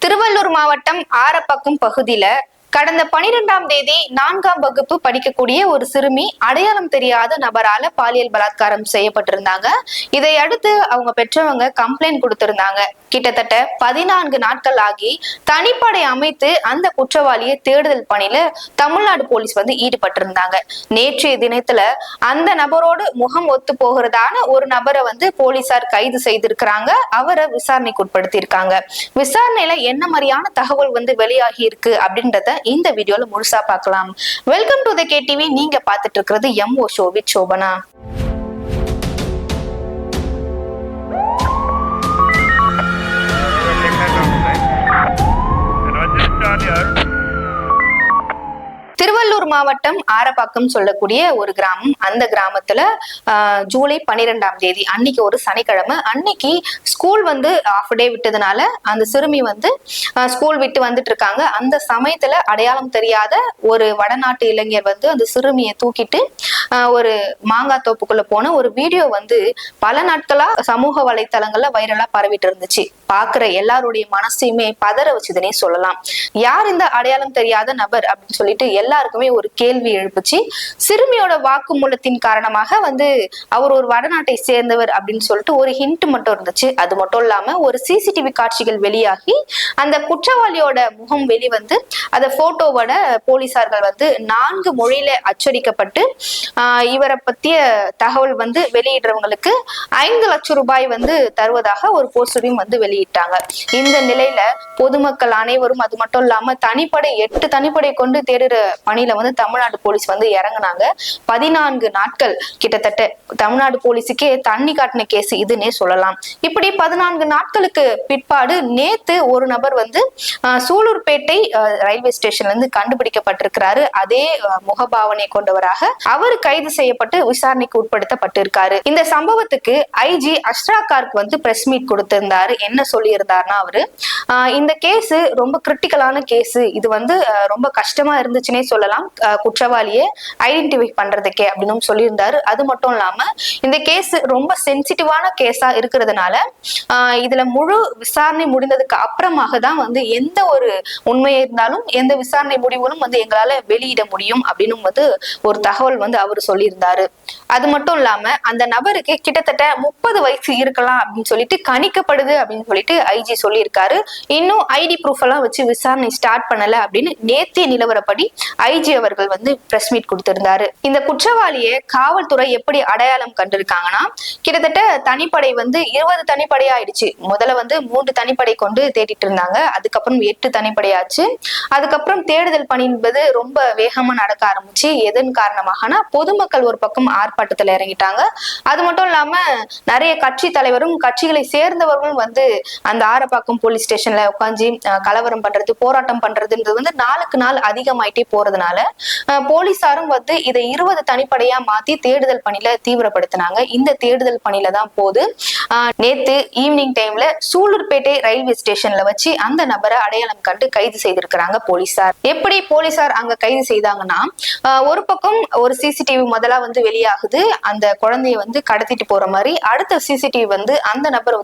திருவள்ளூர் மாவட்டம் ஆரப்பாக்கம் பகுதியில கடந்த 12ஆம் தேதி 4ஆம் வகுப்பு படிக்கக்கூடிய ஒரு சிறுமி அடையாளம் தெரியாத நபரால பாலியல் பலாத்காரம் செய்யப்பட்டிருந்தாங்க. இதை அடுத்து அவங்க பெற்றவங்க கம்ப்ளைண்ட் கொடுத்திருந்தாங்க. கிட்டத்தட்ட 14 நாட்கள் ஆகி தனிப்படை அமைத்து அந்த குற்றவாளியை தேடுதல் பணியில தமிழ்நாடு போலீஸ் ஈடுபட்டிருந்தாங்க. நேற்றைய தினத்துல அந்த நபரோடு முகம் ஒத்து போகிறதான ஒரு நபரை போலீசார் கைது செய்திருக்கிறாங்க. அவரை விசாரணைக்கு உட்படுத்தி இருக்காங்க. விசாரணையில என்ன மாதிரியான தகவல் வெளியாகி இருக்கு அப்படின்றத இந்த வீடியோல முழுசா பார்க்கலாம். Welcome to the KTV. நீங்க பார்த்துட்டு இருக்கிறது MO show with Shobana. Tiruvallur மாவட்டம் ஆரப்பாக்கம் சொல்லக்கூடிய ஒரு கிராமம். அந்த கிராமத்துல ஜூலை 12ஆம் தேதி அன்னைக்கு ஒரு சனிக்கிழமை அன்னைக்கு ஸ்கூல் ஆஃப் டே விட்டதுனால அந்த சிறுமி ஸ்கூல் விட்டு வந்துட்டு இருக்காங்க. அந்த சமயத்துல அடையாளம் தெரியாத ஒரு வடநாட்டு இளைஞர் அந்த சிறுமியை தூக்கிட்டு ஒரு மாங்காய் தோப்புக்குள்ள போன ஒரு வீடியோ பல நாட்களா சமூக வலைத்தளங்கள்ல வைரலா பரவிட்டு இருந்துச்சு. பாக்குற எல்லாருடைய மனசையுமே பதற வச்சுதுன்னே சொல்லலாம். யார் இந்த அடையாளம் தெரியாத நபர் அப்படின்னு சொல்லிட்டு எல்லாருக்குமே ஒரு கேள்வி எழுப்புச்சு. சிறுமியோட வாக்குமூலத்தின் காரணமாக அவர் ஒரு வடநாட்டை சேர்ந்தவர் அப்படின்னு சொல்லிட்டு ஒரு ஹிண்ட் மட்டும் இருந்துச்சு. அது மட்டும் இல்லாம ஒரு CCTV காட்சிகள் வெளியாகி அந்த குற்றவாளியோட முகம் அத போட்டோவோட போலீசார்கள் 4 மொழியில அச்சடிக்கப்பட்டு இவரை பத்திய தகவல் வெளியிடுறவங்களுக்கு 5 லட்சம் ரூபாய் தருவதாக ஒரு போஸ்டரையும் வெளியிட்டாங்க. இந்த நிலையில பொதுமக்கள் அனைவரும், அது மட்டும் இல்லாம தனிப்படை 8 தனிப்படை கொண்டு தேடுற பணியில தமிழ்நாடு போலீஸ் இறங்குனாங்க. 14 நாட்கள் கிட்டத்தட்ட தமிழ்நாடு போலீஸுக்கே தண்ணி காட்டின கேஸ் இதுன்னே சொல்லலாம். இப்படி 14 நாட்களுக்கு பிற்பாடு நேத்து ஒரு நபர் சூலூர்பேட்டை ரயில்வே ஸ்டேஷன்ல இருந்து கண்டுபிடிக்கப்பட்டிருக்கிறாரு. அதே முகபாவனை கொண்டவராக அவர் கைது செய்யப்பட்டு விசாரணைக்கு உட்படுத்தப்பட்டிருக்காரு. இந்த சம்பவத்துக்கு IG Asra Garg press meet கொடுத்திருந்தாரு. என்ன சொல்லி இருந்தாருன்னா, அவரு இந்த கேஸ் ரொம்ப கிரிட்டிக்கலான கேஸ், இது ரொம்ப கஷ்டமா இருந்துச்சுன்னே சொல்லலாம் குற்றவாளியை ஐடென்டிஃபை பண்றதுக்கே அப்படின்னு சொல்லியிருந்தாரு. அது மட்டும் இல்லாம இந்த கேஸ் ரொம்ப சென்சிட்டிவான கேஸா இருக்கிறதுனால இதுல முழு விசாரணை முடிந்ததுக்கு அப்புறமாக தான் எந்த ஒரு உண்மையா இருந்தாலும் எந்த விசாரணை முடிவுகளும் எங்களால வெளியிட முடியும் அப்படின்னு ஒரு தகவல் அவர் சொல்லியிருந்தாரு. அது மட்டும் இல்லாம அந்த நபருக்கு கிட்டத்தட்ட 30 வயசு இருக்கலாம் அப்படின்னு சொல்லிட்டு கணிக்கப்படுது அப்படின்னு சொல்லிட்டு IG சொல்லியிருக்காரு. இன்னும் ID ப்ரூஃப் எல்லாம் வச்சு விசாரணை ஸ்டார்ட் பண்ணல அப்படின்னு நேத்திய நிலவரப்படி IG அவர்கள் பிரஸ் மீட் கொடுத்திருந்தாரு. இந்த குற்றவாளியை காவல்துறை எப்படி அடையாளம் கண்டிருக்காங்கன்னா, கிட்டத்தட்ட தனிப்படை 20 தனிப்படை ஆயிடுச்சு. முதல்ல 3 தனிப்படை கொண்டு தேடிட்டு இருந்தாங்க. அதுக்கப்புறம் 8 தனிப்படையாச்சு. அதுக்கப்புறம் தேடுதல் பணி என்பது ரொம்ப வேகமா நடக்க ஆரம்பிச்சு. எதன் காரணமாகனா, பொதுமக்கள் ஒரு பக்கம் ஆர்ப்பாட்டத்துல இறங்கிட்டாங்க. அது மட்டும் இல்லாம நிறைய கட்சி தலைவரும் கட்சிகளை சேர்ந்தவர்களும் அந்த ஆரப்பாக்கம் போலீஸ் ஸ்டேஷன்ல உட்காந்து கலவரம் பண்றது, போராட்டம் பண்றதுன்றது நாளுக்கு நாள் அதிகமாயிட்டே போறதுனால போலீசாரும் இதை 20 தனிப்படையா மாத்தி தேடுதல் பணியில தீவிரப்படுத்தினாங்க. இந்த தேடுதல் பணியில தான் போது நேத்து ஈவினிங் டைம்ல சூலூர்பேட்டை ரயில்வே ஸ்டேஷன்ல வச்சு அந்த நபரை அடையாளம் கண்டு கைது செய்திருக்கிறாங்க போலீசார். எப்படி போலீசார் அங்க கைது செய்தாங்கன்னா, ஒரு பக்கம் ஒரு CCTV முதலா வெளியாகுது. அந்த குழந்தைய கடத்திட்டு போற மாதிரி. அடுத்த CCTV அந்த நபர்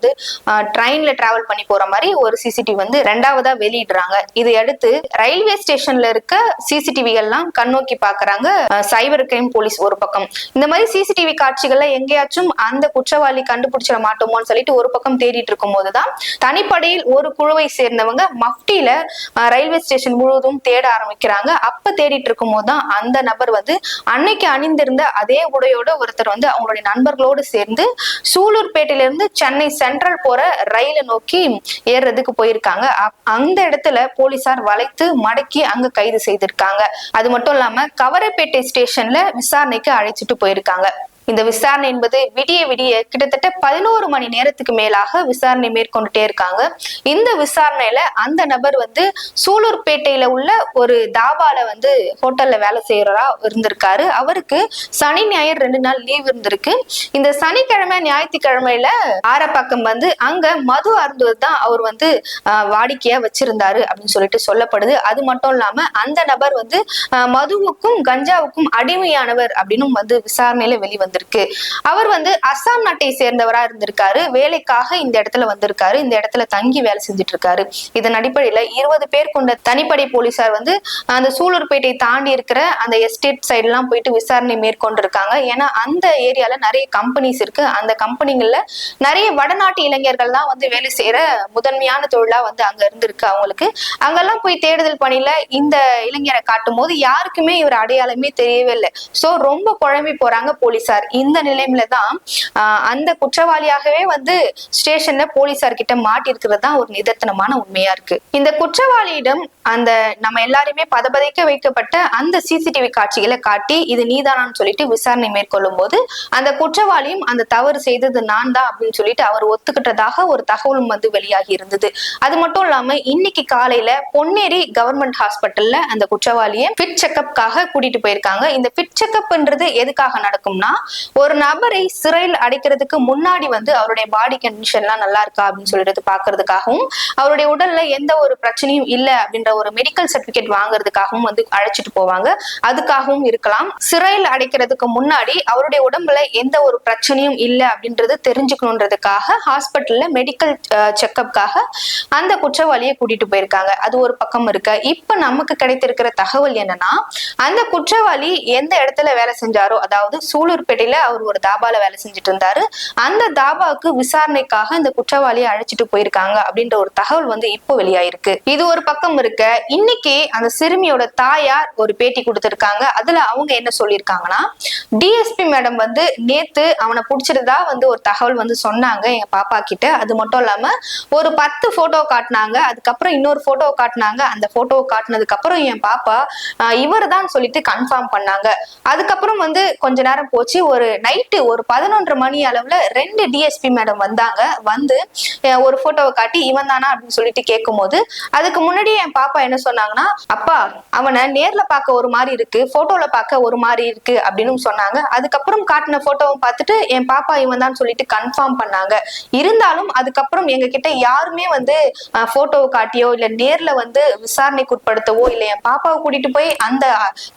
ட்ரெயின்ல டிராவல் பண்ணி போற மாதிரி ஒரு CCTV ரெண்டாவதா வெளியிடுறாங்க. இதை அடுத்து ரயில்வே ஸ்டேஷன்ல இருக்க CCTV எல்லாம் கண்ணோக்கி பாக்குறாங்க சைபர் கிரைம் போலீஸ் ஒரு பக்கம். இந்த மாதிரி CCTV காட்சிகள்ல எங்கேயாச்சும் அந்த குற்றவாளி கண்டுபிடிச்சிட மாட்டோமோன்னு சொல்லிட்டு ஒரு பக்கம் தேடிட்டு இருக்கும் போதுதான் தனிப்படையில் ஒரு குழுவை சேர்ந்தவங்க மஃப்டியில ரயில்வே ஸ்டேஷன் முழுவதும் தேட ஆரம்பிக்கிறாங்க. அப்ப தேடிட்டு இருக்கும் போதுதான் அந்த நபர் அன்னைக்கு அணிந்திருந்த அதே உடையோட ஒருத்தர் அவங்களுடைய நண்பர்களோடு சேர்ந்து சூலூர்பேட்டையில இருந்து சென்னை சென்ட்ரல் போற ரயிலை நோக்கி ஏறுறதுக்கு போயிருக்காங்க. அந்த இடத்துல போலீசார் வளைத்து மடக்கி அங்க கைது செய்திருக்காங்க. அது மட்டும் இல்லாம கவரப்பேட்டை ஸ்டேஷன்ல விசாரணைக்கு அழைச்சிட்டு போயிருக்காங்க. இந்த விசாரணை என்பது விடிய விடிய கிட்டத்தட்ட 11 மணி நேரத்துக்கு மேலாக விசாரணை மேற்கொண்டுட்டே இருக்காங்க. இந்த விசாரணையில அந்த நபர் சூலூர்பேட்டையில உள்ள ஒரு தாபால ஹோட்டல்ல வேலை செய்யறா இருந்திருக்காரு. அவருக்கு சனி ஞாயிறு 2 நாள் லீவ் இருந்திருக்கு. இந்த சனிக்கிழமை ஞாயிற்றுக்கிழமையில ஆரப்பாக்கம் அங்க மது அருந்துவதுதான் அவர் வாடிக்கையா வச்சிருந்தாரு அப்படின்னு சொல்லிட்டு சொல்லப்படுது. அது மட்டும் இல்லாம அந்த நபர் மதுவுக்கும் கஞ்சாவுக்கும் அடிமையானவர் அப்படின்னு விசாரணையில வெளிவந்து வந்திருக்கு. அவர் வந்து அஸ்ஸாம் நாட்டை சேர்ந்தவரா இருந்திருக்காரு. வேலைக்காக இந்த இடத்துல வந்திருக்காரு. இந்த இடத்துல தங்கி வேலை செஞ்சுட்டு இருக்காரு. இதன் அடிப்படையில 20 பேர் கொண்ட தனிப்படை போலீசார் வந்து அந்த சூலூர்பேட்டை தாண்டி இருக்கிற அந்த எஸ்டேட் சைடு எல்லாம் போயிட்டு விசாரணை மேற்கொண்டிருக்காங்க. ஏன்னா அந்த ஏரியால நிறைய கம்பெனிஸ் இருக்கு. அந்த கம்பெனிகள்ல நிறைய வடநாட்டு இளைஞர்கள் தான் வந்து வேலை செய்யற முதன்மையான தொழிலா வந்து அங்க இருந்திருக்கு அவங்களுக்கு. அங்கெல்லாம் போய் தேடுதல் பணியில இந்த இளைஞரை காட்டும் போது யாருக்குமே இவர் அடையாளமே தெரியவே இல்லை. சோ ரொம்ப குழம்பி போறாங்க போலீசார். இந்த நிலைமையில தான் அந்த குற்றவாளியாகவே வந்து ஸ்டேஷன்ல போலீசார் கிட்ட மாட்டிருக்கிறது தான் ஒரு நிதர்சனமான உண்மையா இருக்கு. இந்த குற்றவாளியிடம் அந்த நம்ம எல்லாருமே பதபதைக்க வைக்கப்பட்ட அந்த சிசிடிவி காட்சிகளை காட்டி இது நீதானான்னு சொல்லிட்டு விசாரணை மேற்கொள்ளும் போது அந்த குற்றவாளியும் அந்த தவறு செய்தது நான் தான் அப்படின்னு சொல்லிட்டு அவர் ஒத்துக்கிட்டதாக ஒரு தகவலும் வந்து வெளியாகி இருந்தது. அது மட்டும் இல்லாம இன்னைக்கு காலையில பொன்னேரி கவர்மெண்ட் ஹாஸ்பிட்டல்ல அந்த குற்றவாளியை ஃபிட் செக்அப்காக கூட்டிட்டு போயிருக்காங்க. இந்த ஃபிட் செக்அப்ன்றது எதுக்காக நடக்கும்னா, ஒரு நபரை சிறையில் அடைக்கிறதுக்கு முன்னாடி வந்து அவருடைய பாடி கண்டிஷன் எல்லாம் நல்லா இருக்கா அப்படின்னு சொல்லிட்டு பாக்குறதுக்காகவும், அவருடைய உடல்ல எந்த ஒரு பிரச்சனையும் இல்ல அப்படின்ற ஒரு மெடிக்கல் சர்டிபிகேட் வாங்குறதுக்காகவும் வந்து அழைச்சிட்டு போவாங்க. அதுக்காகவும் இருக்கலாம். சிறையில் அடைக்கிறதுக்கு முன்னாடி அவருடைய உடம்புல எந்த ஒரு பிரச்சனையும் இல்ல அப்படின்றது தெரிஞ்சுக்கணுன்றதுக்காக ஹாஸ்பிட்டல்ல மெடிக்கல் செக்அப்காக அந்த குற்றவாளியை கூட்டிட்டு போயிருக்காங்க. அது ஒரு பக்கம் இருக்க. இப்ப நமக்கு கிடைத்திருக்கிற தகவல் என்னன்னா, அந்த குற்றவாளி எந்த இடத்துல வேலை செஞ்சாரோ, அதாவது சூலூர்பேட்டையில அவர் ஒரு தாபால வேலை செஞ்சுட்டு இருந்தாரு. அந்த தாபாவுக்கு விசாரணைக்காக இந்த குற்றவாளியை அழைச்சிட்டு போயிருக்காங்க அப்படின்ற ஒரு தகவல் வந்து இப்போ வெளியாயிருக்கு. இது ஒரு பக்கம் இருக்க. இன்னைக்கு அந்த சிறுமியோட தாயார் ஒரு பேட்டி கொடுத்திருக்காங்க. அதுல அவங்க என்ன சொல்லியிருக்காங்கன்னா, டிஎஸ்பி மேடம் வந்து நேத்து அவனை பிடிச்சிருந்தா வந்து ஒரு தகவல் வந்து சொன்னாங்க என் பாப்பா கிட்ட. அது மட்டும் இல்லாம ஒரு 10 போட்டோ காட்டினாங்க. அதுக்கப்புறம் இன்னொரு போட்டோ காட்டினாங்க. அந்த போட்டோவை காட்டினதுக்கு அப்புறம் என் பாப்பா இவர் தான் சொல்லிட்டு கன்ஃபார்ம் பண்ணாங்க. அதுக்கப்புறம் வந்து கொஞ்ச நேரம் போச்சு. ஒரு நைட்டு ஒரு 11:30 மணி அளவுல 2 டிஎஸ்பி மேடம் வந்தாங்க. வந்து ஒரு போட்டோவை காட்டி இவன் தானா அப்படின்னு சொல்லிட்டு கேட்கும் போது, அதுக்கு முன்னாடி என் பாப்பா என்ன சொன்னாங்கன்னா, அப்பா அவனை நேர்ல பார்க்க ஒரு மாதிரி இருக்கு, போட்டோல பார்க்க ஒரு மாதிரி இருக்கு அப்படின்னு சொன்னாங்க. அதுக்கப்புறம் காட்டின போட்டோவை பார்த்துட்டு என் பாப்பா இவன் தான் சொல்லிட்டு கன்ஃபார்ம் பண்ணாங்க. இருந்தாலும் அதுக்கப்புறம் எங்க கிட்ட யாருமே வந்து போட்டோவை காட்டியோ இல்ல நேர்ல வந்து விசாரணைக்கு உட்படுத்தவோ இல்ல என் பாப்பாவை கூட்டிட்டு போய் அந்த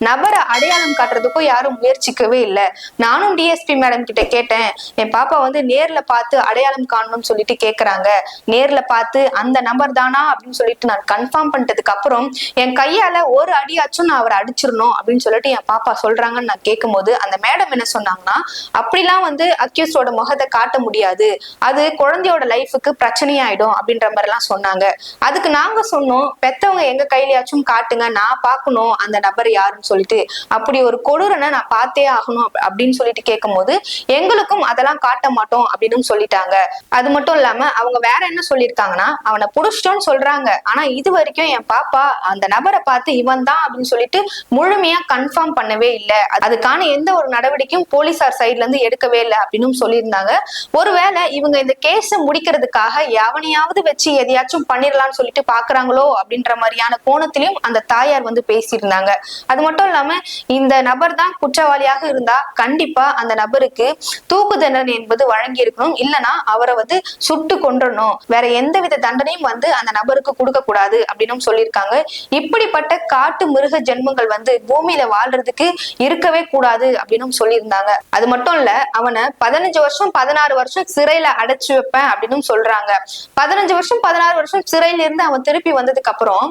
நபரை அடையாளம் காட்டுறதுக்கோ யாரும் முயற்சிக்கவே இல்லை. நானும் டிஎஸ்பி மேடம் கிட்ட கேட்டேன், என் பாப்பா வந்து நேர்ல பார்த்து அடையாளம் காணணும்னு சொல்லிட்டு கேக்குறாங்க. நேர்ல பார்த்து அந்த நபர் தானா அப்படின்னு சொல்லிட்டு நான் கன்ஃபார்ம் பண்ணிட்டதுக்கு அப்புறம் என் கையால ஒரு அடியாச்சும் நான் அவரை அடிச்சிடணும் அப்படின்னு சொல்லிட்டு என் பாப்பா சொல்றாங்கன்னு நான் கேட்கும் போது அந்த மேடம் என்ன சொன்னாங்கன்னா, அப்படிலாம் வந்து அக்யூஸ்டோட முகத்தை காட்ட முடியாது, அது குழந்தையோட லைஃபுக்கு பிரச்சனையாயிடும் அப்படின்ற மாதிரி எல்லாம் சொன்னாங்க. அதுக்கு நாங்க சொன்னோம், பெத்தவங்க எங்க கையிலயாச்சும் காட்டுங்க, நான் பார்க்கணும் அந்த நபர் யாருன்னு சொல்லிட்டு. அப்படி ஒரு கொடூரனை நான் பார்த்தே ஆகணும் அப்படின்னு சொல்லிட்டு கேட்கும் போது எங்களுக்கும் அதெல்லாம் காட்ட மாட்டோம் அப்படின்னு சொல்லிட்டாங்க. அது மட்டும் இல்லாம அவங்க வேற என்ன சொல்லியிருக்காங்கன்னா, அவனை புடிச்சிட்டோன்னு சொல்றாங்க, ஆனா இது வரைக்கும் என் பாப்பா அந்த நபரை பார்த்து இவன் தான் அப்படின்னு சொல்லிட்டு முழுமையா கன்ஃபார்ம் பண்ணவே இல்லை. அதுக்கான எந்த ஒரு நடவடிக்கையும் போலீசார் சைட்ல இருந்து எடுக்கவே இல்லை அப்படின்னு சொல்லியிருந்தாங்க. ஒருவேளை இவங்க இந்த கேஸ முடிக்கிறதுக்காக எவனையாவது வச்சு எதையாச்சும் பண்ணிடலாம்னு சொல்லிட்டு பாக்குறாங்களோ அப்படின்ற மாதிரியான கோணத்திலையும் அந்த தாயார் வந்து பேசியிருந்தாங்க. அது மட்டும் இல்லாம இந்த நபர் தான் குற்றவாளியாக இருந்தா கண்டிப்பா அந்த நபருக்கு தூக்கு தண்டனை என்பது வழங்கி இருக்கணும், இல்லைன்னா அவரை வந்து சுட்டு கொன்றணும், வேற எந்தவித தண்டனையும் வந்து அந்த நபருக்கு கொடுக்க கூடாது அப்படின்னு சொல்லியிருக்காங்க. இப்படிப்பட்ட காட்டு மிருக ஜென்மங்கள் வந்து பூமியில வாழ்றதுக்கு இருக்கவே கூடாது அப்படின்னு சொல்லியிருந்தாங்க. அது மட்டும் இல்ல, அவனை 15 வருஷம் 16 வருஷம் சிறையில அடைச்சு வைப்பேன் அப்படின்னு சொல்றாங்க. 15 வருஷம் 16 வருஷம் சிறையில இருந்து அவன் திருப்பி வந்ததுக்கு அப்புறம்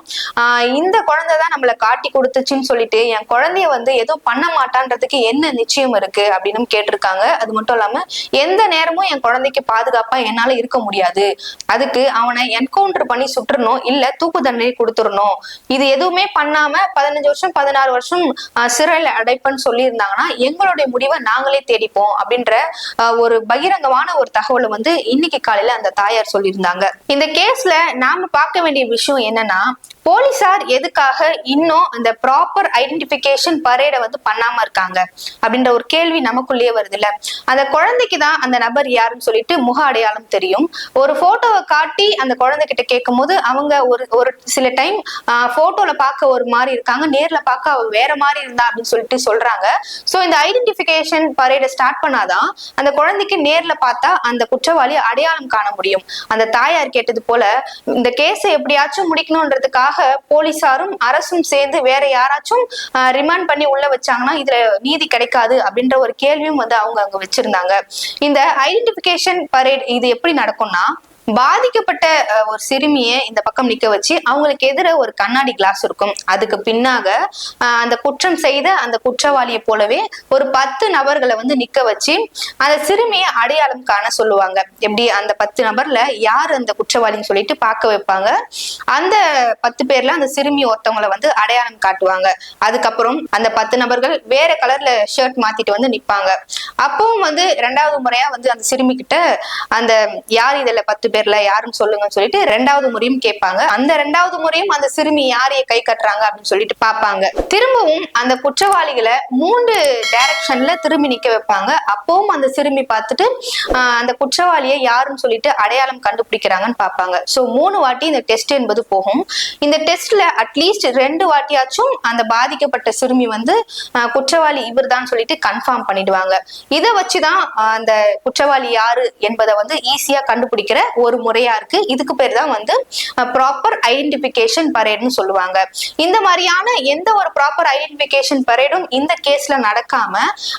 இந்த குழந்தைதான் நம்மளை காட்டி கொடுத்துச்சுன்னு சொல்லிட்டு என் குழந்தைய வந்து எதுவும் பண்ண மாட்டான்றதுக்கு என்ன நிச்சயம் இருக்கு அப்படின்னு கேட்டிருக்காங்க. அது மட்டும் இல்லாம எந்த நேரமும் என் குழந்தைக்கு பாதுகாப்பா என்னால இருக்க முடியாது, அதுக்கு அவனை என்கவுண்டர் பண்ணி சுட்டுறணும், இல்ல தூக்கு தண்டனை கொடுத்துடணும், இது எதுவுமே பண்ணாம 15 வருஷம் 16 வருஷம் சிறையில அடைப்பன்னு சொல்லி இருந்தாங்கன்னா எங்களுடைய முடிவை நாங்களே தேடிப்போம் அப்படின்ற ஒரு பகிரங்கமான ஒரு தகவலை வந்து இன்னைக்கு காலையில அந்த தாயார் சொல்லியிருந்தாங்க. இந்த கேஸ்ல நாம பார்க்க வேண்டிய விஷயம் என்னன்னா, போலீசார் எதுக்காக இன்னும் அந்த ப்ராப்பர் ஐடென்டிபிகேஷன் பரேடை வந்து பண்ணாம இருக்காங்க அப்படின்ற ஒரு கேள்வி நமக்குள்ளேயே வருது இல்ல. அந்த குழந்தைக்கு தான் அந்த நபர் யாருன்னு சொல்லிட்டு முக அடையாளம் தெரியும். ஒரு போட்டோவை காட்டி அந்த குழந்தை கிட்ட கேட்கும் போது அவங்க ஒரு சில டைம் போட்டோல பார்க்க ஒரு மாதிரி இருக்காங்க, நேர்ல பார்க்க அவ வேற மாதிரி இருந்தா அப்படின்னு சொல்லிட்டு சொல்றாங்க. சோ இந்த ஐடென்டிபிகேஷன் பரேடை ஸ்டார்ட் பண்ணாதான் அந்த குழந்தைக்கு நேர்ல பார்த்தா அந்த குற்றவாளி அடையாளம் காண முடியும். அந்த தாயார் கேட்டது போல இந்த கேஸை எப்படியாச்சும் முடிக்கணும்ன்றதுக்காக போலீசாரும் அரசும் சேர்ந்து வேற யாராச்சும் ரிமாண்ட் பண்ணி உள்ள வச்சாங்கன்னா இதுல நீதி கிடைக்காது அப்படின்ற ஒரு ஒரு கேள்வியும் வந்து அவங்க அங்க வச்சிருந்தாங்க. இந்த ஐடென்டிபிகேஷன் பரேட் இது எப்படி நடக்கும்னா, பாதிக்கப்பட்ட ஒரு சிறுமியை இந்த பக்கம் நிக்க வச்சு அவங்களுக்கு எதிர ஒரு கண்ணாடி கிளாஸ் இருக்கும். அதுக்கு பின்னாக அந்த குற்றம் செய்த அந்த குற்றவாளியை போலவே ஒரு 10 நபர்களை வந்து நிக்க வச்சு அந்த சிறுமியை அடையாளம் காண சொல்லுவாங்க. எப்படி அந்த 10 நபர்ல யார் அந்த குற்றவாளின்னு சொல்லிட்டு பார்க்க வைப்பாங்க. அந்த 10 பேர்ல அந்த சிறுமி ஒருத்தவங்களை வந்து அடையாளம் காட்டுவாங்க. அதுக்கப்புறம் அந்த 10 நபர்கள் வேற கலர்ல ஷர்ட் மாத்திட்டு வந்து நிப்பாங்க. அப்பவும் வந்து 2வது முறையா வந்து அந்த சிறுமி கிட்ட அந்த யார் இதுல 10 பேர்ல யாருன்னு சொல்லுங்கன்னு சொல்லிட்டு 2வது முறையும் கேட்பாங்க. அந்த 2வது முறையும் அந்த சிறுமி யாரைய கை கட்டுறாங்க அப்படின்னு சொல்லிட்டு பார்ப்பாங்க. திரும்பவும் அந்த குற்றவாளிகளை 3 டைரக்ஷன்ல திரும்பி நிக்க வைப்பாங்க. அப்பவும் அந்த சிறுமி பார்த்துட்டு அந்த குற்றவாளியை யாருன்னு சொல்லிட்டு அடையாளம் கண்டுபிடிக்கிறாங்கன்னு பார்ப்பாங்க. சோ 3 வாட்டி இந்த டெஸ்ட் என்பது போகும். இந்த டெஸ்ட்ல அட்லீஸ்ட் 2 வாட்டியாச்சும் அந்த பாதிக்கப்பட்ட சிறுமி வந்து குற்றவாளி இவர் தான் சொல்லிட்டு கன்ஃபார்ம் பண்ணிடுவாங்க. இதை வச்சுதான் அந்த குற்றவாளி யாரு என்பதை வந்து ஈஸியா கண்டுபிடிக்கிற ஒரு முறையா இருக்கு. இதுக்கு பேர் தான் வந்து ப்ராப்பர் ஐடென்டிபிகேஷன் பரேட்னு சொல்லுவாங்க. இந்த மாதிரியான எந்த ஒரு ப்ராப்பர் ஐடென்டிபிகேஷன் பரேடும் இந்த கேஸ்ல நடக்காம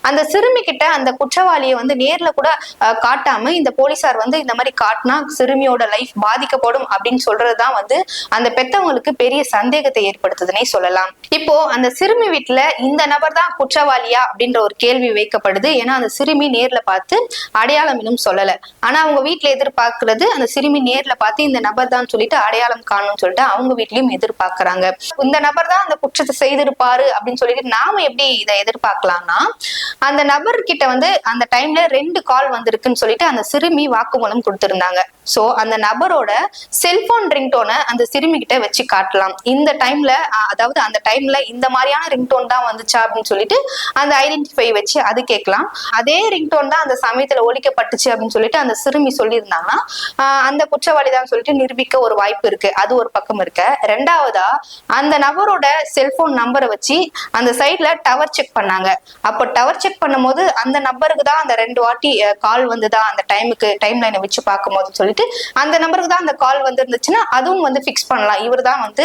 அந்த சிறுமி கிட்ட அந்த குற்றவாளியை வந்து நேர்ல கூட காட்டாம இந்த போலீசார் வந்து இந்த மாதிரி காட்டினா சிறுமியோட லைஃப் பாதிக்கப்படும் அப்படின்னு சொல்றதுதான் வந்து அந்த பெத்தவங்களுக்கு பெரிய சந்தேகத்தை ஏற்படுத்துதுன்னே சொல்லலாம். இப்போ அந்த சிறுமி வீட்டுல இந்த நபர் தான் குற்றவாளியா அப்படின்ற ஒரு கேள்வி வைக்கப்படுது. ஏன்னா அந்த சிறுமி நேர்ல பார்த்து அடையாளம் இன்னும் சொல்லல. ஆனா அவங்க வீட்டுல எதிர்பார்க்கிறது அந்த சிறுமி நேர்ல பார்த்து இந்த நபர் தான் சொல்லிட்டு அடையாளம் காணும்னு சொல்லிட்டு அவங்க வீட்லயும் எதிர்பார்க்கறாங்க. இந்த நபர் தான் அந்த குற்றத்தை செய்திருப்பாரு அப்படின்னு சொல்லிட்டு நாம எப்படி இதை எதிர்பார்க்கலாம்னா, அந்த நபர் கிட்ட வந்து அந்த டைம்ல 2 கால் வந்திருக்குன்னு சொல்லிட்டு அந்த சிறுமி வாக்குமூலம் கொடுத்திருந்தாங்க. சோ அந்த நபரோட செல்போன் ரிங்டோனை அந்த சிறுமி கிட்ட வச்சு காட்டலாம். இந்த டைம்ல அதாவது அந்த டைம்ல இந்த மாதிரியான ரிங்டோன் தான் வந்துச்சா அப்படின்னு சொல்லிட்டு அந்த ஐடென்டிஃபை வச்சு அது கேட்கலாம். அதே ரிங்டோன் தான் அந்த சமயத்துல ஒலிக்கப்பட்டுச்சு அப்படின்னு சொல்லிட்டு அந்த சிறுமி சொல்லியிருந்தாங்கன்னா அந்த குற்றவாளி தான் சொல்லிட்டு நிரூபிக்க ஒரு வாய்ப்பு இருக்கு. அது ஒரு பக்கம் இருக்க. 2வதா அந்த நபரோட செல்போன் நம்பரை வச்சு அந்த சைட்ல டவர் செக் பண்ணாங்க. அப்போ டவர் செக் பண்ணும்போது அந்த நம்பருக்கு தான் அந்த 2 வாட்டி கால் வந்துதா அந்த டைமுக்கு டைம் லைனை வச்சு பார்க்கும்போது சொல்லிட்டு அந்த நம்பருக்கு தான் அந்த கால் வந்துருந்துச்சுன்னா அதுவும் வந்து பிக்ஸ் பண்ணலாம். இவர் தான் வந்து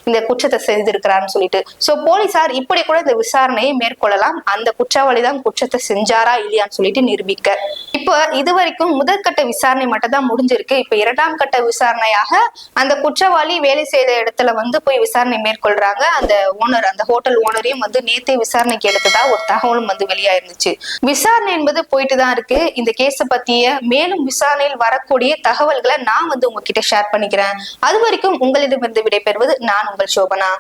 இந்த குற்றத்தை செய்திருக்கிறாருன்னு சொல்லிட்டு. சோ போலீசார் இப்படி கூட இந்த விசாரணையை மேற்கொள்ளலாம். அந்த குற்றவாளி தான் குற்றத்தை செஞ்சாரா இல்லையான்னு சொல்லிட்டு நிரூபிக்க. இப்போ இது வரைக்கும் முதற்கட்ட விசாரணை மட்டும் தான் முடிஞ்சிருக்கு. இப்ப 2ஆம் கட்ட விசாரணையாக அந்த குற்றவாளி வேலை செய்த இடத்துல வந்து போய் விசாரணை மேற்கொள்றாங்க. அந்த ஓனர், அந்த ஹோட்டல் ஓனரையும் வந்து நேத்தே விசாரணைக்கு எடுத்ததா ஒரு தகவலும் வந்து வெளியாயிருந்துச்சு. விசாரணை என்பது போயிட்டு தான் இருக்கு. இந்த கேஸ பத்திய மேலும் விசாரணையில் வரக்கூடிய தகவல்களை நான் வந்து உங்ககிட்ட ஷேர் பண்ணிக்கிறேன். அது வரைக்கும் உங்களிடமிருந்து விடைபெறுவது நான் உங்கள் சோபனா.